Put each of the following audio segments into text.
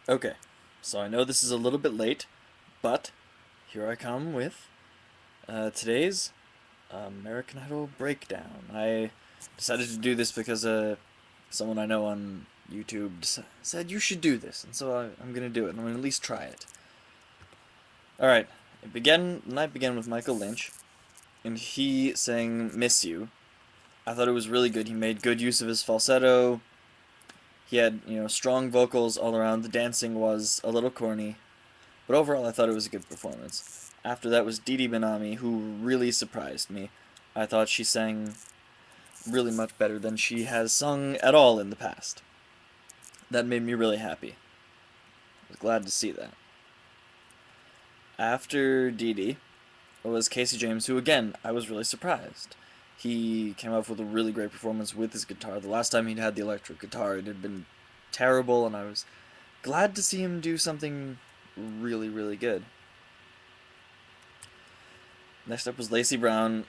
Okay, so I know this is a little bit late, but here I come with today's American Idol breakdown. I decided to do this because someone I know on YouTube said you should do this, and so I'm gonna do it. I'm gonna at least try it. All right, the night began with Michael Lynch, and he sang "Miss You." I thought it was really good. He made good use of his falsetto. He had, strong vocals all around. The dancing was a little corny, but overall, I thought it was a good performance. After that was Didi Benami, who really surprised me. I thought she sang really much better than she has sung at all in the past. That made me really happy. I was glad to see that. After Didi was Casey James, who again, I was really surprised. He came up with a really great performance with his guitar. The last time he'd had the electric guitar, it had been terrible, and I was glad to see him do something really, really good. Next up was Lacey Brown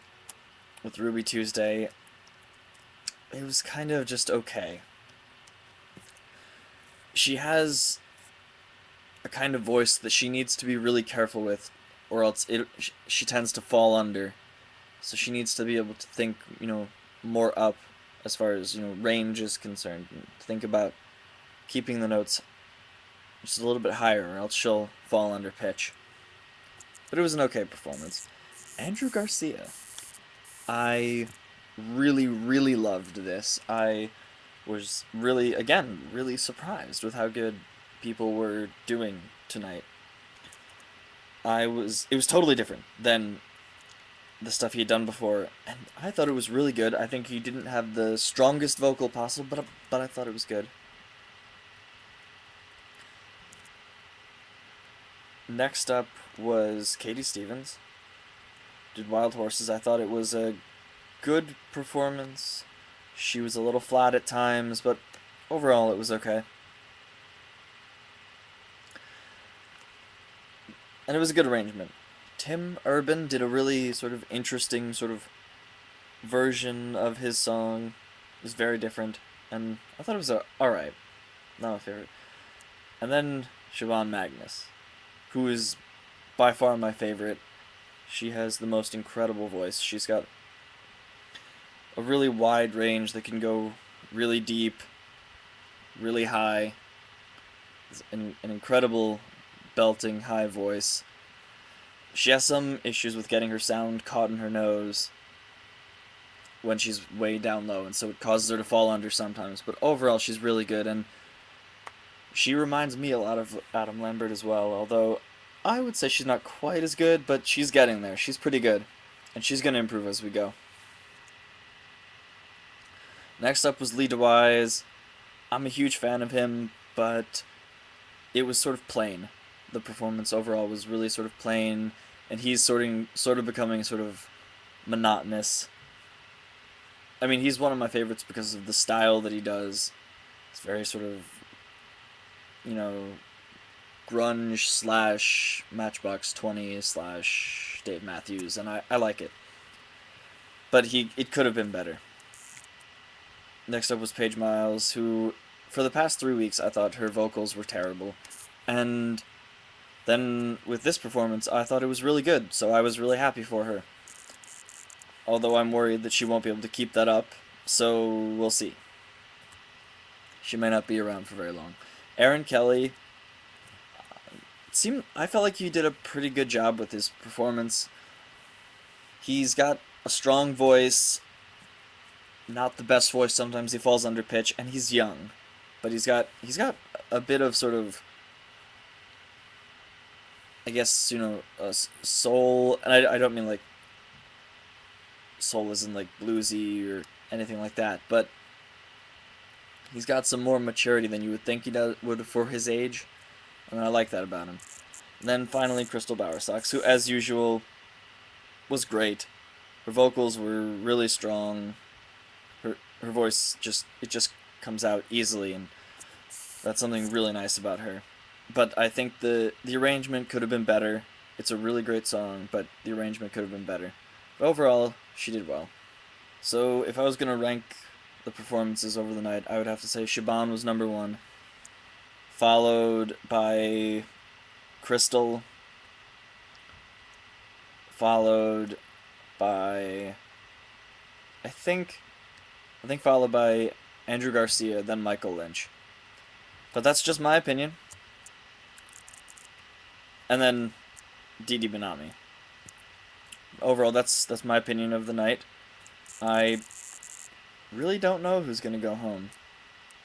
with Ruby Tuesday. It was kind of just okay. She has a kind of voice that she needs to be really careful with, or else she tends to fall under. So she needs to be able to think, more up as far as, range is concerned. Think about keeping the notes just a little bit higher, or else she'll fall under pitch. But it was an okay performance. Andrew Garcia. I really, really loved this. I was really, again, really surprised with how good people were doing tonight. It was totally different than the stuff he had done before, and I thought it was really good. I think he didn't have the strongest vocal possible, but I thought it was good. Next up was Katie Stevens. Did Wild Horses. I thought it was a good performance. She was a little flat at times, but overall it was okay. And it was a good arrangement. Tim Urban did a really sort of interesting sort of version of his song. It was very different, and I thought it was alright. Not my favorite. And then Siobhan Magnus, who is by far my favorite. She has the most incredible voice. She's got a really wide range that can go really deep, really high. An incredible belting high voice. She has some issues with getting her sound caught in her nose when she's way down low, and so it causes her to fall under sometimes. But overall, she's really good, and she reminds me a lot of Adam Lambert as well, although I would say she's not quite as good, but she's getting there. She's pretty good, and she's going to improve as we go. Next up was Lee DeWise. I'm a huge fan of him, but it was sort of plain. The performance overall was really sort of plain, and he's sort of becoming sort of monotonous. I mean, he's one of my favorites because of the style that he does. It's very sort of, you know, grunge slash Matchbox 20 slash Dave Matthews, and I like it. But it could have been better. Next up was Paige Miles, who, for the past 3 weeks, I thought her vocals were terrible. And then with this performance, I thought it was really good, so I was really happy for her. Although I'm worried that she won't be able to keep that up, so we'll see. She may not be around for very long. Aaron Kelly, I felt like he did a pretty good job with his performance. He's got a strong voice, not the best voice. Sometimes he falls under pitch, and he's young, but he's got a bit of sort of, I guess, a soul, and I don't mean like soul isn't like bluesy or anything like that, but he's got some more maturity than you would think would for his age, and I like that about him. And then finally, Crystal Bowersox, who, as usual, was great. Her vocals were really strong. Her voice just comes out easily, and that's something really nice about her. But I think the arrangement could have been better. It's a really great song, but the arrangement could have been better. But overall, she did well. So if I was going to rank the performances over the night, I would have to say Shaban was number one, followed by Crystal, followed by I think followed by Andrew Garcia, then Michael Lynch. But that's just my opinion. And then Didi Benami. Overall, that's my opinion of the night. I really don't know who's gonna go home.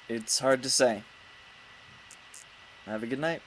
It's hard to say. Have a good night.